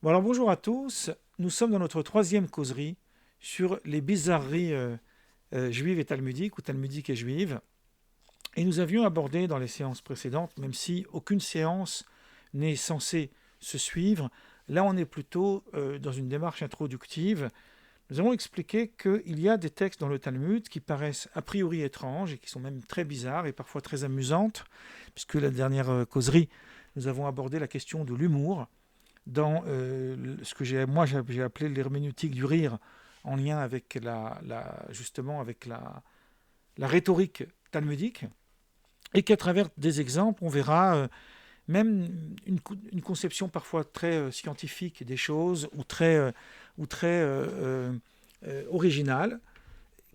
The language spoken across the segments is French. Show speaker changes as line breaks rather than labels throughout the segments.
Bon alors bonjour à tous, nous sommes dans notre troisième causerie sur les bizarreries juives et talmudiques ou talmudiques et juives. Et nous avions abordé dans les séances précédentes, même si aucune séance n'est censée se suivre, là on est plutôt dans une démarche introductive. Nous avons expliqué qu'il y a des textes dans le Talmud qui paraissent a priori étranges et qui sont même très bizarres et parfois très amusantes, puisque la dernière causerie, nous avons abordé la question de l'humour dans ce que j'ai appelé l'herméneutique du rire, en lien avec justement avec la rhétorique talmudique, et qu'à travers des exemples, on verra même une conception parfois très scientifique des choses ou très originale,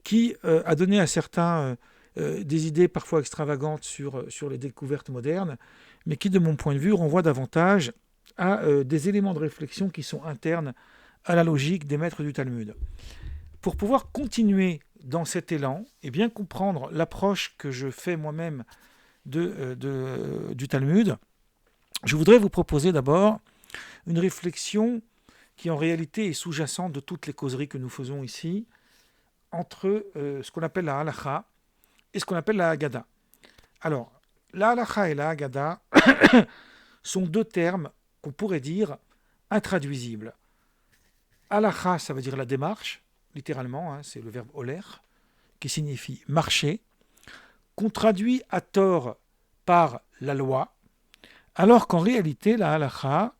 qui a donné à certains des idées parfois extravagantes sur les découvertes modernes, mais qui, de mon point de vue, renvoient davantage à des éléments de réflexion qui sont internes à la logique des maîtres du Talmud. Pour pouvoir continuer dans cet élan et bien comprendre l'approche que je fais moi-même du Talmud, je voudrais vous proposer d'abord une réflexion qui en réalité est sous-jacente de toutes les causeries que nous faisons ici, entre ce qu'on appelle la halacha et ce qu'on appelle la haggadah. Alors, la halacha et la haggadah sont deux termes qu'on pourrait dire intraduisibles. Halacha, ça veut dire la démarche, littéralement, c'est le verbe holer, qui signifie marcher, qu'on traduit à tort par la loi, alors qu'en réalité, la halacha,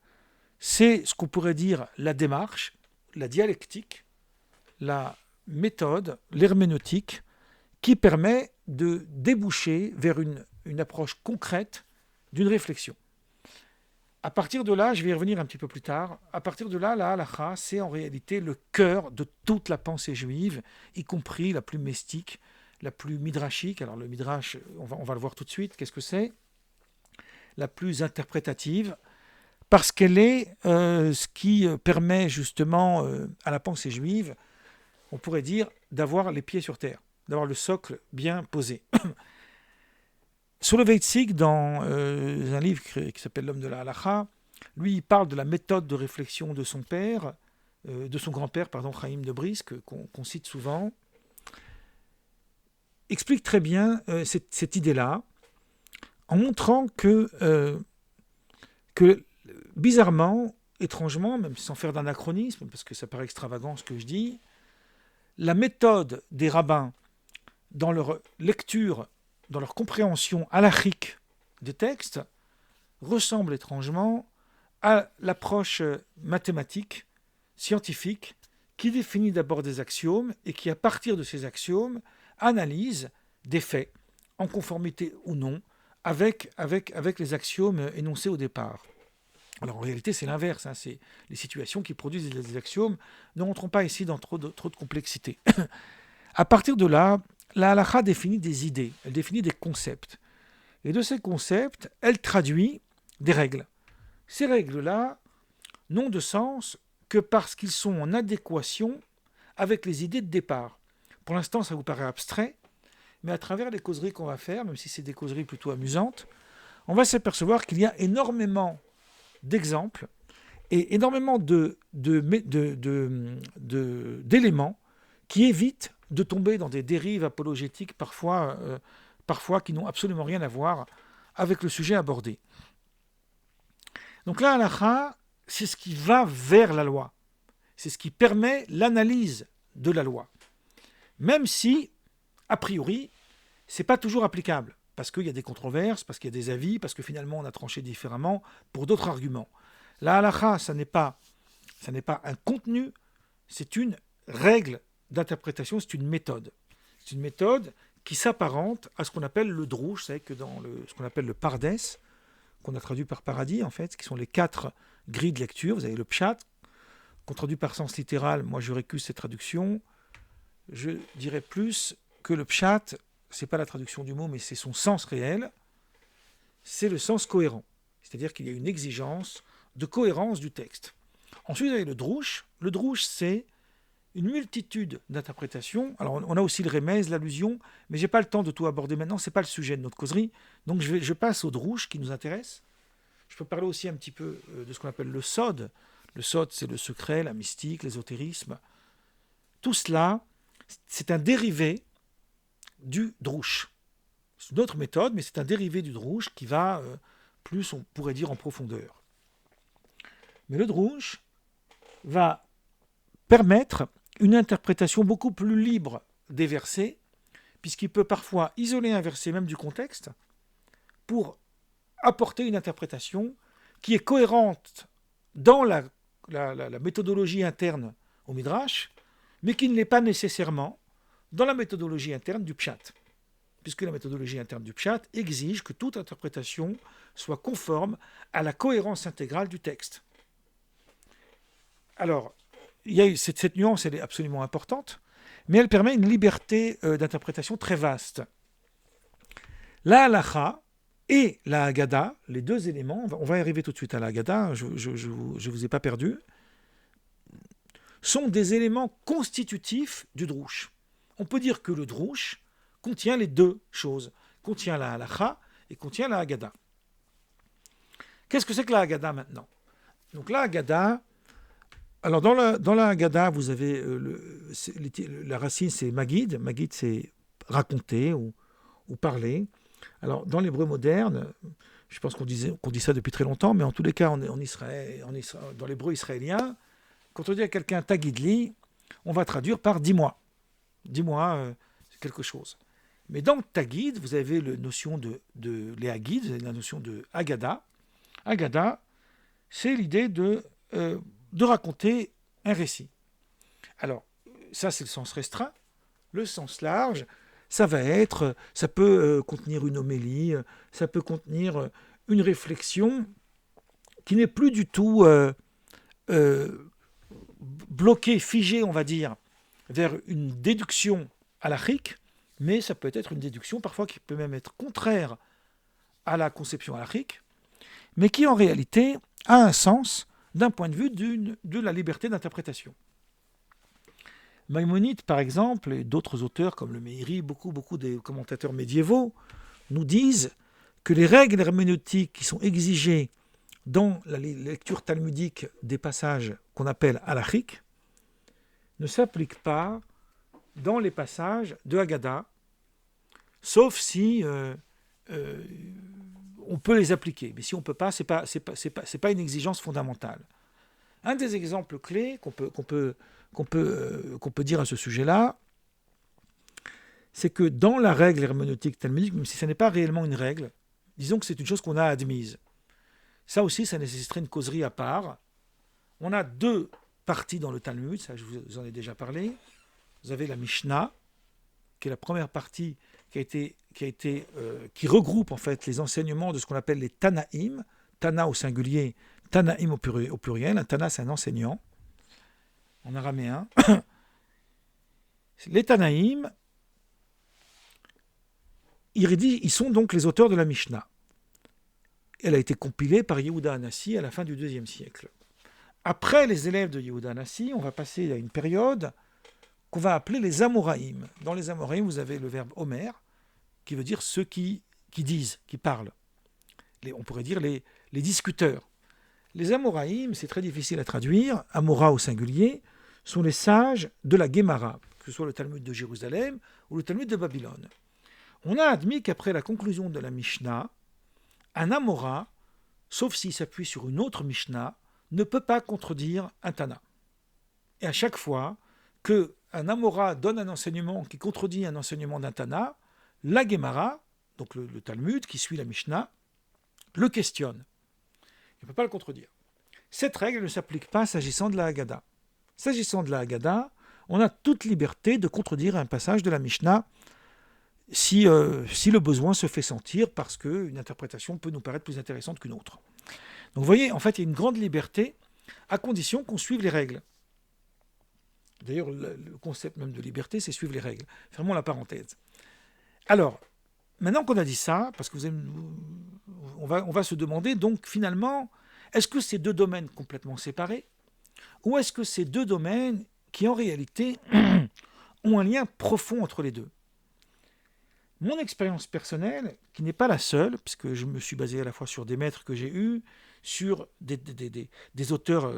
c'est ce qu'on pourrait dire la démarche, la dialectique, la méthode, l'herméneutique, qui permet de déboucher vers une approche concrète d'une réflexion. À partir de là, je vais y revenir un petit peu plus tard, à partir de là, la halacha, c'est en réalité le cœur de toute la pensée juive, y compris la plus mystique, la plus midrashique. Alors le midrash, on va le voir tout de suite, qu'est-ce que c'est? La plus interprétative, parce qu'elle est ce qui permet justement à la pensée juive, on pourrait dire, d'avoir les pieds sur terre, d'avoir le socle bien posé. Soloveitchik, dans un livre qui s'appelle L'homme de la halacha, lui, il parle de la méthode de réflexion de son père, de son grand-père, Chaim de Brisk, qu'on cite souvent, explique très bien cette idée-là, en montrant que bizarrement, étrangement, même sans faire d'anachronisme, parce que ça paraît extravagant ce que je dis, la méthode des rabbins dans leur lecture, dans leur compréhension halachique des textes, ressemble étrangement à l'approche mathématique, scientifique, qui définit d'abord des axiomes et qui, à partir de ces axiomes, analyse des faits, en conformité ou non, avec les axiomes énoncés au départ. Alors en réalité, c'est l'inverse, c'est les situations qui produisent des axiomes. Ne rentrons pas ici dans trop de complexité. À partir de là, la halakha définit des idées, elle définit des concepts. Et de ces concepts, elle traduit des règles. Ces règles-là n'ont de sens que parce qu'ils sont en adéquation avec les idées de départ. Pour l'instant, ça vous paraît abstrait, mais à travers les causeries qu'on va faire, même si c'est des causeries plutôt amusantes, on va s'apercevoir qu'il y a énormément d'exemples et énormément d'éléments qui évitent de tomber dans des dérives apologétiques parfois qui n'ont absolument rien à voir avec le sujet abordé. Donc la halakha, c'est ce qui va vers la loi. C'est ce qui permet l'analyse de la loi. Même si, a priori, ce n'est pas toujours applicable. Parce qu'il y a des controverses, parce qu'il y a des avis, parce que finalement on a tranché différemment pour d'autres arguments. La halakha, ça n'est pas un contenu, c'est une règle d'interprétation, c'est une méthode. C'est une méthode qui s'apparente à ce qu'on appelle le drouche, c'est que dans ce qu'on appelle le pardes, qu'on a traduit par paradis en fait, qui sont les 4 grilles de lecture. Vous avez le pshat, qu'on traduit par sens littéral. Moi je récuse cette traduction. Je dirais plus que le pshat, c'est pas la traduction du mot, mais c'est son sens réel. C'est le sens cohérent. C'est-à-dire qu'il y a une exigence de cohérence du texte. Ensuite, vous avez le drouche. Le drouche, c'est une multitude d'interprétations. Alors, on a aussi le remez, l'allusion, mais je n'ai pas le temps de tout aborder maintenant, ce n'est pas le sujet de notre causerie. Donc, je passe au drouche qui nous intéresse. Je peux parler aussi un petit peu de ce qu'on appelle le sod. Le sod, c'est le secret, la mystique, l'ésotérisme. Tout cela, c'est un dérivé du drush. C'est une autre méthode, mais c'est un dérivé du drush qui va plus, on pourrait dire, en profondeur. Mais le drush va permettre une interprétation beaucoup plus libre des versets, puisqu'il peut parfois isoler un verset même du contexte pour apporter une interprétation qui est cohérente dans la méthodologie interne au Midrash, mais qui ne l'est pas nécessairement dans la méthodologie interne du Pshat, puisque la méthodologie interne du Pshat exige que toute interprétation soit conforme à la cohérence intégrale du texte. Alors, il y a cette nuance, elle est absolument importante, mais elle permet une liberté d'interprétation très vaste. La halacha et la Haggadah, les deux éléments, on va y arriver tout de suite à la Haggadah, je ne vous ai pas perdu, sont des éléments constitutifs du drush. On peut dire que le drush contient les deux choses, contient la halacha et contient la Haggadah. Qu'est-ce que c'est que la Haggadah maintenant? Donc la Haggadah, alors dans la Haggadah, vous avez la racine c'est Magid. Magid c'est raconter ou parler. Alors dans l'hébreu moderne, je pense qu'on dit ça depuis très longtemps, mais en tous les cas en Israël, dans l'hébreu israélien, quand on dit à quelqu'un Tagidli, on va traduire par dis-moi. Dis-moi quelque chose. Mais dans Tagid, vous avez la notion de les Hagid, vous avez la notion de Haggadah. Haggadah, c'est l'idée de raconter un récit. Alors, ça c'est le sens restreint. Le sens large, ça peut contenir une homélie, ça peut contenir une réflexion qui n'est plus du tout bloquée, figée, on va dire, vers une déduction halachique, mais ça peut être une déduction parfois qui peut même être contraire à la conception halachique, mais qui en réalité a un sens d'un point de vue de la liberté d'interprétation. Maïmonide, par exemple, et d'autres auteurs comme le Meiri, beaucoup des commentateurs médiévaux, nous disent que les règles herméneutiques qui sont exigées dans la lecture talmudique des passages qu'on appelle halachiques ne s'appliquent pas dans les passages de Haggadah, sauf si on peut les appliquer. Mais si on ne peut pas, c'est pas une exigence fondamentale. Un des exemples clés qu'on peut dire à ce sujet-là, c'est que dans la règle herméneutique talmudique, même si ce n'est pas réellement une règle, disons que c'est une chose qu'on a admise. Ça aussi, ça nécessiterait une causerie à part. On a deux parties dans le Talmud, ça je vous en ai déjà parlé. Vous avez la Mishnah, qui est la première partie qui regroupe en fait les enseignements de ce qu'on appelle les Tanaïm, Tana au singulier, Tanaïm au pluriel. Un Tana, c'est un enseignant, en araméen. Les Tanaïm, ils sont donc les auteurs de la Mishnah. Elle a été compilée par Yehuda Hanassi à la fin du IIe siècle. Après les élèves de Yehuda Hanassi, on va passer à une période qu'on va appeler les Amoraïm. Dans les Amoraïm, vous avez le verbe Omer, qui veut dire ceux qui disent, qui parlent. On pourrait dire les discuteurs. Les Amoraïm, c'est très difficile à traduire, Amora au singulier, sont les sages de la Guémara, que ce soit le Talmud de Jérusalem ou le Talmud de Babylone. On a admis qu'après la conclusion de la Mishnah, un Amora, sauf s'il s'appuie sur une autre Mishnah, ne peut pas contredire un Tana. Et à chaque fois qu'un Amora donne un enseignement qui contredit un enseignement d'un Tana, la Guémara, donc le Talmud qui suit la Mishnah, le questionne. Il ne peut pas le contredire. Cette règle ne s'applique pas s'agissant de la Haggadah. S'agissant de la Haggadah, on a toute liberté de contredire un passage de la Mishnah si le besoin se fait sentir parce qu'une interprétation peut nous paraître plus intéressante qu'une autre. Donc vous voyez, en fait, il y a une grande liberté à condition qu'on suive les règles. D'ailleurs, le concept même de liberté, c'est suivre les règles. Fermons la parenthèse. Alors, maintenant qu'on a dit ça, parce que on va se demander, donc finalement, est-ce que ces deux domaines complètement séparés, ou est-ce que ces deux domaines qui en réalité ont un lien profond entre les deux? Mon expérience personnelle, qui n'est pas la seule, puisque je me suis basé à la fois sur des maîtres que j'ai eus, sur des auteurs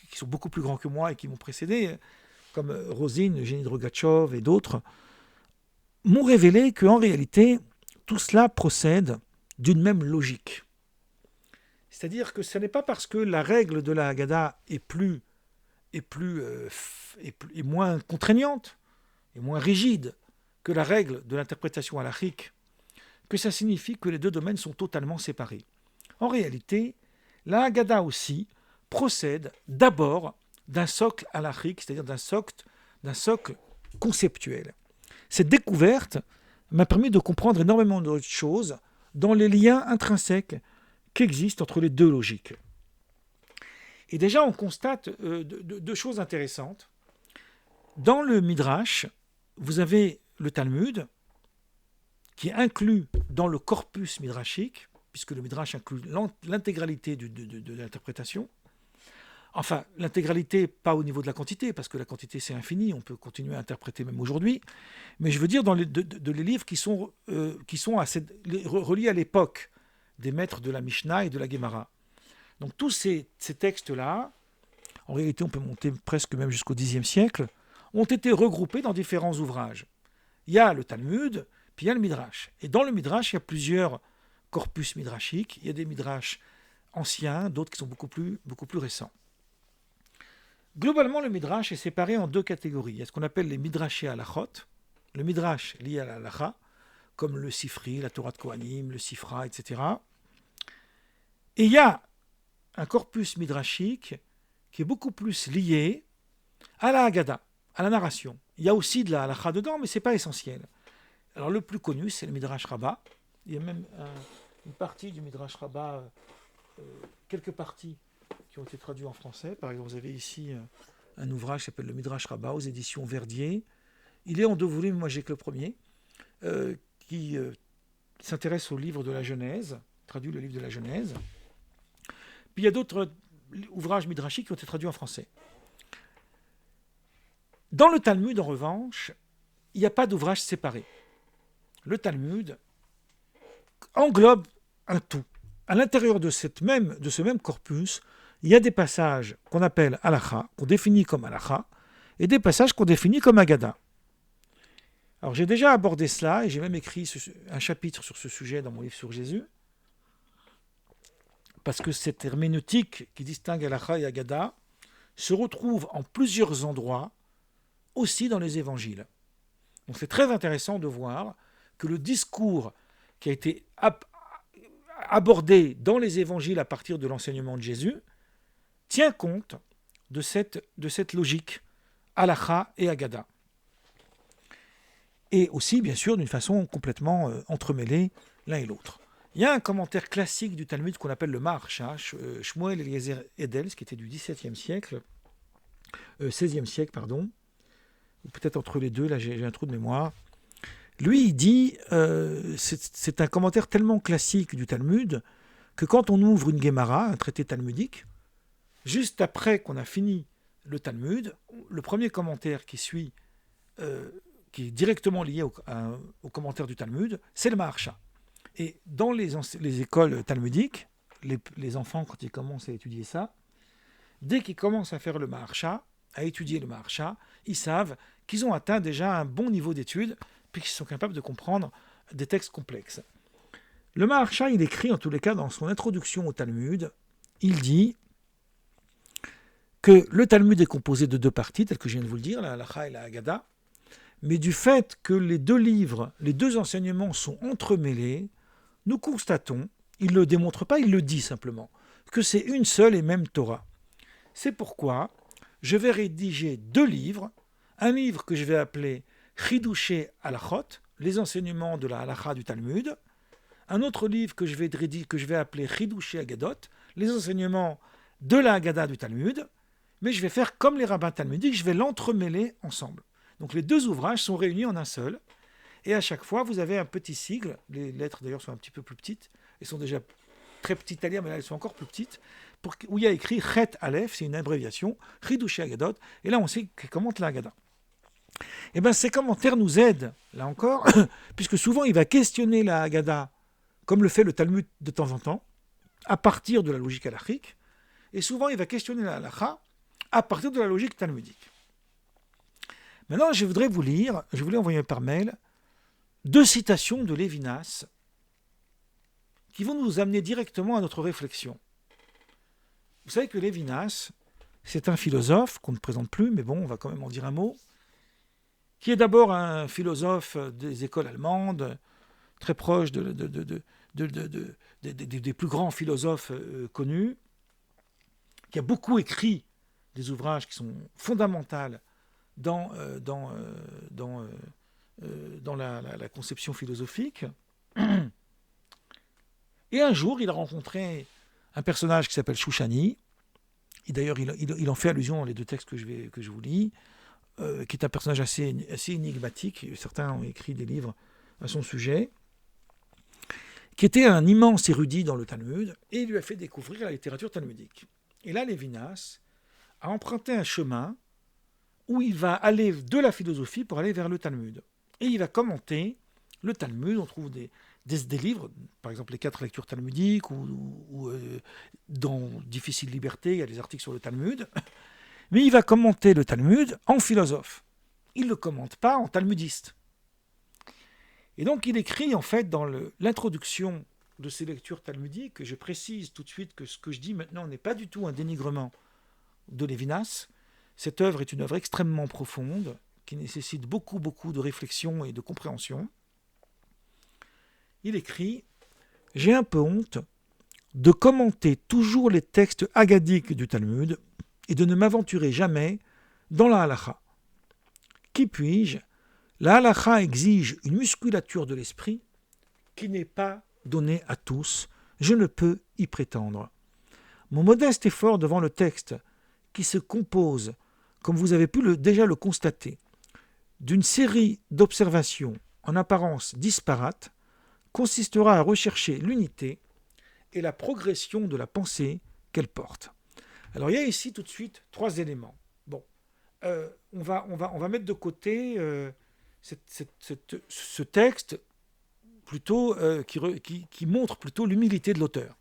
qui sont beaucoup plus grands que moi et qui m'ont précédé, comme Rosine, Eugénie Drogatchov et d'autres, m'ont révélé qu'en réalité, tout cela procède d'une même logique. C'est-à-dire que ce n'est pas parce que la règle de la Haggadah est moins contraignante, et moins rigide que la règle de l'interprétation halachique, que ça signifie que les deux domaines sont totalement séparés. En réalité, la Haggadah aussi procède d'abord d'un socle halachique, c'est-à-dire d'un socle conceptuel. Cette découverte m'a permis de comprendre énormément de choses dans les liens intrinsèques qui existent entre les deux logiques. Et déjà, on constate deux choses intéressantes. Dans le Midrash, vous avez le Talmud, qui est inclus dans le corpus midrashique, puisque le Midrash inclut l'intégralité de l'interprétation. Enfin, l'intégralité, pas au niveau de la quantité, parce que la quantité c'est infini, on peut continuer à interpréter même aujourd'hui, mais je veux dire dans les livres qui sont reliés à l'époque des maîtres de la Mishnah et de la Gemara. Donc tous ces textes-là, en réalité on peut monter presque même jusqu'au Xe siècle, ont été regroupés dans différents ouvrages. Il y a le Talmud, puis il y a le Midrash. Et dans le Midrash, il y a plusieurs corpus midrashiques. Il y a des Midrash anciens, d'autres qui sont beaucoup plus récents. Globalement, le Midrash est séparé en deux catégories. Il y a ce qu'on appelle les Midrashé halachot, le Midrash lié à la halacha, comme le Sifri, la Torah de Kohanim, le Sifra, etc. Et il y a un corpus midrashique qui est beaucoup plus lié à la Haggadah, à la narration. Il y a aussi de la halacha dedans, mais ce n'est pas essentiel. Alors le plus connu, c'est le Midrash Rabbah. Il y a même une partie du Midrash Rabbah, quelques parties qui ont été traduites en français. Par exemple, vous avez ici un ouvrage qui s'appelle le Midrash Rabbah aux éditions Verdier. Il est en 2 volumes, moi j'ai que le premier, qui s'intéresse au livre de la Genèse, traduit le livre de la Genèse. Puis il y a d'autres ouvrages midrashiques qui ont été traduits en français. Dans le Talmud, en revanche, il n'y a pas d'ouvrage séparé. Le Talmud englobe un tout. À l'intérieur de ce même corpus, il y a des passages qu'on appelle halacha, qu'on définit comme halacha, et des passages qu'on définit comme Haggadah. Alors j'ai déjà abordé cela, et j'ai même écrit un chapitre sur ce sujet dans mon livre sur Jésus, parce que cette herméneutique qui distingue halacha et Haggadah se retrouve en plusieurs endroits, aussi dans les évangiles. Donc c'est très intéressant de voir que le discours qui a été abordé dans les évangiles à partir de l'enseignement de Jésus tient compte de cette logique halacha et Haggadah. Et aussi, bien sûr, d'une façon complètement entremêlée l'un et l'autre. Il y a un commentaire classique du Talmud qu'on appelle le Maharsha, Shmuel Eliezer Edels, qui était du XVIe siècle, XVIe siècle, pardon, ou peut-être entre les deux, là j'ai un trou de mémoire. Lui, il dit, c'est un commentaire tellement classique du Talmud, que quand on ouvre une Gemara, un traité talmudique, juste après qu'on a fini le Talmud, le premier commentaire qui suit, qui est directement lié au commentaire du Talmud, c'est le Maharsha. Et dans les écoles talmudiques, les enfants, quand ils commencent à étudier ça, dès qu'ils commencent à faire le Maharsha, à étudier le Maharsha, ils savent qu'ils ont atteint déjà un bon niveau d'étude, puis qu'ils sont capables de comprendre des textes complexes. Le Maharsha, il écrit en tous les cas dans son introduction au Talmud, il dit que le Talmud est composé de 2 parties, telles que je viens de vous le dire, la Halacha et la Haggadah, mais du fait que les 2 livres, les 2 enseignements sont entremêlés, nous constatons, il ne le démontre pas, il le dit simplement, que c'est une seule et même Torah. C'est pourquoi je vais rédiger 2 livres, un livre que je vais appeler Chidushé Halachot, les enseignements de la Halacha du Talmud, un autre livre que je vais appeler Chidushé Haggadot, les enseignements de la Haggadah du Talmud, mais je vais faire comme les rabbins talmudiques, je vais l'entremêler ensemble. Donc les 2 ouvrages sont réunis en un seul, et à chaque fois vous avez un petit sigle, les lettres d'ailleurs sont un petit peu plus petites, elles sont déjà très petites à lire, mais là elles sont encore plus petites, où il y a écrit Chet Aleph, c'est une abréviation, Chidushé Haggadot, et là on sait qu'il commente la Haggadah. Et bien ces commentaires nous aident, là encore, puisque souvent il va questionner la Haggadah, comme le fait le Talmud de temps en temps, à partir de la logique halachique, et souvent il va questionner la halacha à partir de la logique talmudique. Maintenant, je voulais envoyer par mail 2 citations de Lévinas qui vont nous amener directement à notre réflexion. Vous savez que Lévinas, c'est un philosophe qu'on ne présente plus, mais bon, on va quand même en dire un mot, qui est d'abord un philosophe des écoles allemandes, très proche des plus grands philosophes connus, qui a beaucoup écrit des ouvrages qui sont fondamentaux dans la conception philosophique. Et un jour, il a rencontré un personnage qui s'appelle Shoushani, et d'ailleurs il en fait allusion dans les 2 textes que je vous lis, qui est un personnage assez énigmatique, certains ont écrit des livres à son sujet, qui était un immense érudit dans le Talmud, et il lui a fait découvrir la littérature talmudique. Et là, Lévinas a emprunté un chemin où il va aller de la philosophie pour aller vers le Talmud. Et il va commenter le Talmud. On trouve des livres, par exemple les 4 lectures talmudiques, ou dans Difficile Liberté, il y a des articles sur le Talmud. Mais il va commenter le Talmud en philosophe. Il ne le commente pas en talmudiste. Et donc il écrit en fait dans l'introduction de ces lectures talmudiques, que je précise tout de suite que ce que je dis maintenant n'est pas du tout un dénigrement de Lévinas. Cette œuvre est une œuvre extrêmement profonde, qui nécessite beaucoup de réflexion et de compréhension. Il écrit « J'ai un peu honte de commenter toujours les textes agadiques du Talmud et de ne m'aventurer jamais dans la halakha. Qui puis-je ? La halakha exige une musculature de l'esprit qui n'est pas donnée à tous. Je ne peux y prétendre. Mon modeste effort devant le texte, qui se compose, comme vous avez pu déjà le constater, d'une série d'observations en apparence disparates, consistera à rechercher l'unité et la progression de la pensée qu'elle porte. » Alors il y a ici tout de suite 3 éléments. Bon, on va mettre de côté ce texte plutôt qui montre plutôt l'humilité de l'auteur.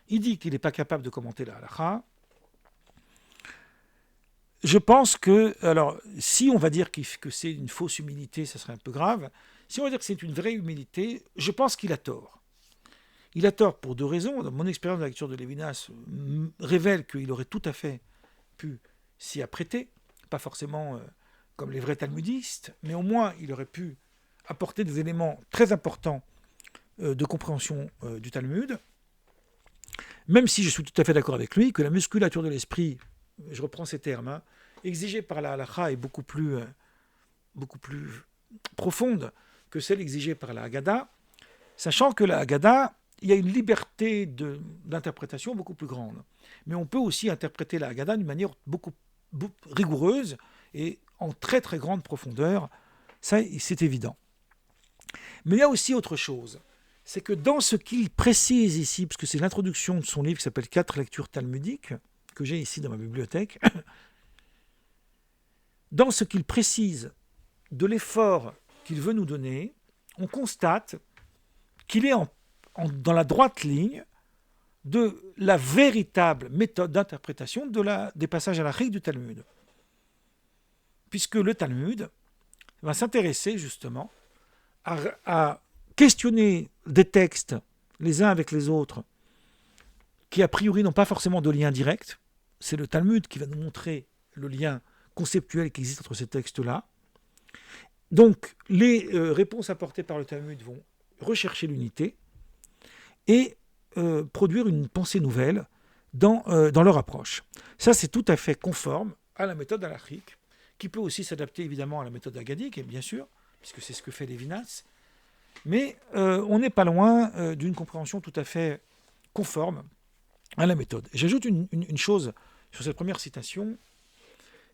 Il dit qu'il n'est pas capable de commenter la halakha. Je pense que, alors, si on va dire que c'est une fausse humilité, ça serait un peu grave. Si on va dire que c'est une vraie humilité, je pense qu'il a tort. Il a tort pour 2 raisons. Mon expérience de la lecture de Lévinas révèle qu'il aurait tout à fait pu s'y apprêter, pas forcément comme les vrais talmudistes, mais au moins il aurait pu apporter des éléments très importants de compréhension du Talmud, même si je suis tout à fait d'accord avec lui que la musculature de l'esprit, je reprends ces termes, exigée par la halakha est beaucoup plus profonde que celle exigée par la Haggadah, sachant que la Haggadah, il y a une liberté d'interprétation beaucoup plus grande. Mais on peut aussi interpréter la Haggadah d'une manière beaucoup rigoureuse et en très très grande profondeur. Ça, c'est évident. Mais il y a aussi autre chose. C'est que dans ce qu'il précise ici, parce que c'est l'introduction de son livre qui s'appelle 4 lectures talmudiques, que j'ai ici dans ma bibliothèque, dans ce qu'il précise de l'effort qu'il veut nous donner, on constate qu'il est dans la droite ligne de la véritable méthode d'interprétation des passages halachiques du Talmud. Puisque le Talmud va s'intéresser justement à questionner des textes les uns avec les autres qui a priori n'ont pas forcément de lien direct. C'est le Talmud qui va nous montrer le lien conceptuel qui existe entre ces textes-là. Donc les réponses apportées par le Talmud vont rechercher l'unité et produire une pensée nouvelle dans leur approche. Ça, c'est tout à fait conforme à la méthode halachique, qui peut aussi s'adapter évidemment à la méthode haggadique, bien sûr, puisque c'est ce que fait Lévinas. Mais on n'est pas loin d'une compréhension tout à fait conforme à la méthode. Et j'ajoute une chose sur cette première citation,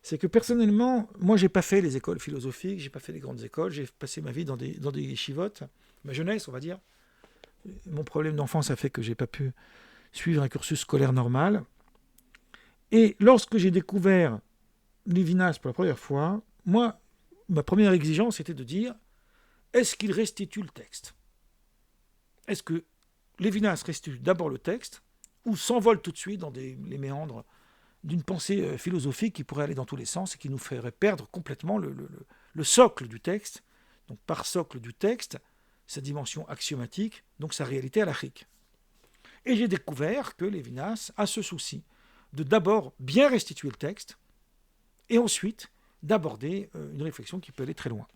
c'est que personnellement, moi, j'ai pas fait les écoles philosophiques, j'ai pas fait les grandes écoles, j'ai passé ma vie dans des yeshivotes, ma jeunesse, on va dire. Mon problème d'enfance a fait que j'ai pas pu suivre un cursus scolaire normal. Et lorsque j'ai découvert Lévinas pour la première fois, moi, ma première exigence était de dire, est-ce qu'il restitue le texte ? Est-ce que Lévinas restitue d'abord le texte ou s'envole tout de suite dans les méandres d'une pensée philosophique qui pourrait aller dans tous les sens et qui nous ferait perdre complètement le socle du texte. Donc par socle du texte, sa dimension axiomatique, donc sa réalité halachique. Et j'ai découvert que Lévinas a ce souci de d'abord bien restituer le texte et ensuite d'aborder une réflexion qui peut aller très loin.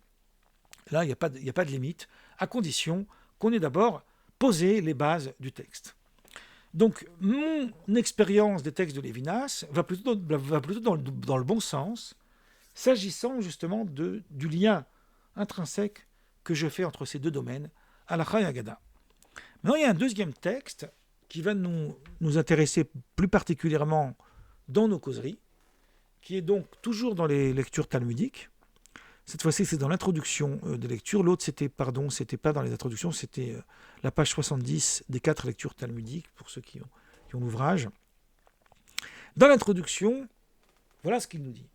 Là, il n'y a pas de limite, à condition qu'on ait d'abord posé les bases du texte. Donc, mon expérience des textes de Lévinas va plutôt dans le bon sens, s'agissant justement du lien intrinsèque que je fais entre ces deux domaines, Halakha et Agada. Maintenant, il y a un deuxième texte qui va nous intéresser plus particulièrement dans nos causeries, qui est donc toujours dans les lectures talmudiques. Cette fois-ci, c'est dans l'introduction des lectures. L'autre, c'était pas dans les introductions, c'était la page 70 des 4 lectures talmudiques, pour ceux qui ont l'ouvrage. Dans l'introduction, voilà ce qu'il nous dit.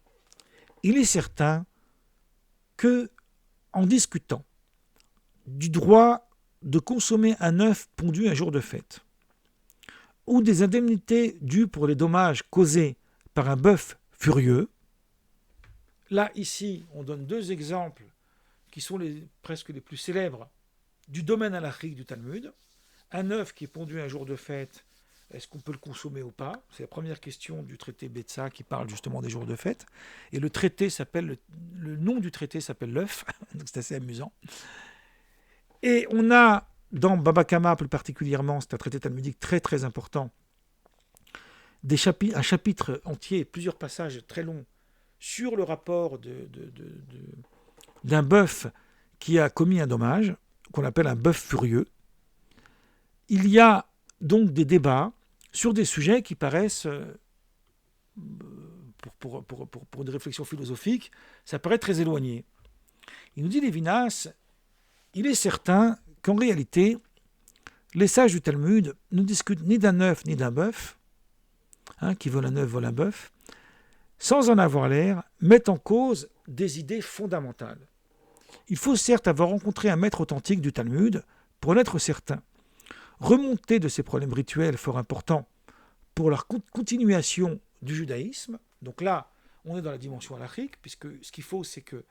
Il est certain que, en discutant du droit de consommer un œuf pondu un jour de fête, ou des indemnités dues pour les dommages causés par un bœuf furieux, là, ici, on donne 2 exemples qui sont presque les plus célèbres du domaine halachique du Talmud. Un œuf qui est pondu un jour de fête, est-ce qu'on peut le consommer ou pas? C'est la première question du traité Betsa qui parle justement des jours de fête. Et le traité s'appelle, le nom du traité s'appelle l'œuf, donc c'est assez amusant. Et on a, dans Baba Kama plus particulièrement, c'est un traité talmudique très très important, un chapitre entier, plusieurs passages très longs, sur le rapport d'un bœuf qui a commis un dommage, qu'on appelle un bœuf furieux. Il y a donc des débats sur des sujets qui paraissent, pour une réflexion philosophique, ça paraît très éloigné. Il nous dit, Lévinas, il est certain qu'en réalité, les sages du Talmud ne discutent ni d'un œuf ni d'un bœuf, qui vole un œuf, vole un bœuf, sans en avoir l'air, mettent en cause des idées fondamentales. Il faut certes avoir rencontré un maître authentique du Talmud pour en être certain. Remonter de ces problèmes rituels fort importants pour leur continuation du judaïsme, donc là, on est dans la dimension halachique, puisque ce qu'il faut, c'est que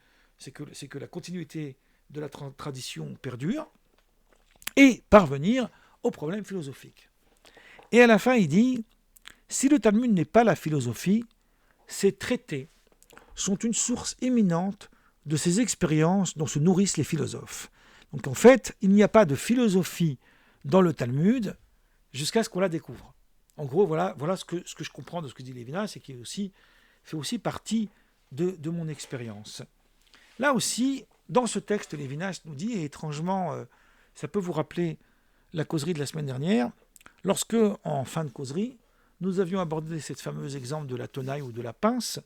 la continuité de la tradition perdure, et parvenir aux problèmes philosophiques. Et à la fin, il dit, si le Talmud n'est pas la philosophie, ces traités sont une source éminente de ces expériences dont se nourrissent les philosophes. Donc en fait, il n'y a pas de philosophie dans le Talmud jusqu'à ce qu'on la découvre. En gros, voilà ce que je comprends de ce que dit Lévinas, et qui fait aussi partie de mon expérience. Là aussi, dans ce texte, Lévinas nous dit, et étrangement, ça peut vous rappeler la causerie de la semaine dernière, lorsque, en fin de causerie, nous avions abordé cet fameux exemple de la tenaille ou de la pince.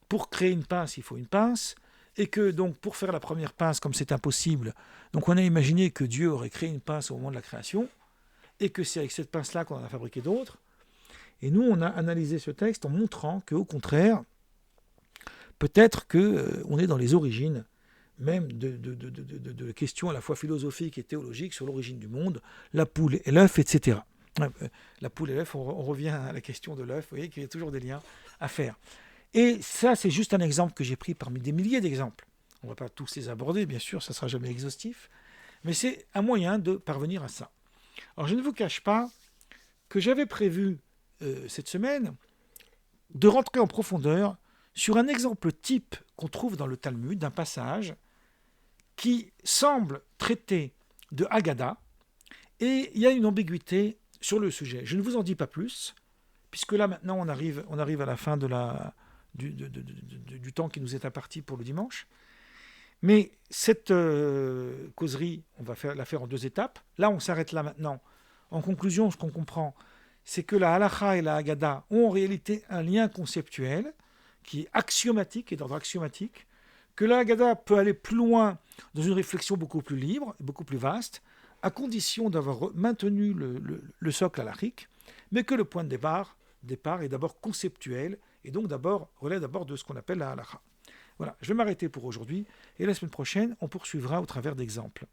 Pour créer une pince, il faut une pince, et que donc pour faire la première pince, comme c'est impossible, donc on a imaginé que Dieu aurait créé une pince au moment de la création, et que c'est avec cette pince-là qu'on en a fabriqué d'autres. Et nous, on a analysé ce texte en montrant qu'au contraire, peut-être qu'on est dans les origines même de questions à la fois philosophiques et théologiques sur l'origine du monde, la poule et l'œuf, etc. La poule et l'œuf, on revient à la question de l'œuf, vous voyez qu'il y a toujours des liens à faire. Et ça, c'est juste un exemple que j'ai pris parmi des milliers d'exemples. On ne va pas tous les aborder, bien sûr, ça ne sera jamais exhaustif, mais c'est un moyen de parvenir à ça. Alors, je ne vous cache pas que j'avais prévu cette semaine de rentrer en profondeur sur un exemple type qu'on trouve dans le Talmud, d'un passage qui semble traiter de Haggadah, et il y a une ambiguïté sur le sujet. Je ne vous en dis pas plus, puisque là maintenant on arrive à la fin du temps qui nous est imparti pour le dimanche. Mais cette causerie, on va la faire en 2 étapes. Là, on s'arrête là maintenant. En conclusion, ce qu'on comprend, c'est que la halakha et la Haggadah ont en réalité un lien conceptuel qui est axiomatique, et d'ordre axiomatique, que la Haggadah peut aller plus loin dans une réflexion beaucoup plus libre, beaucoup plus vaste, à condition d'avoir maintenu le socle halachique, mais que le point de départ est d'abord conceptuel, et donc relève d'abord de ce qu'on appelle la halakha. Voilà, je vais m'arrêter pour aujourd'hui, et la semaine prochaine, on poursuivra au travers d'exemples.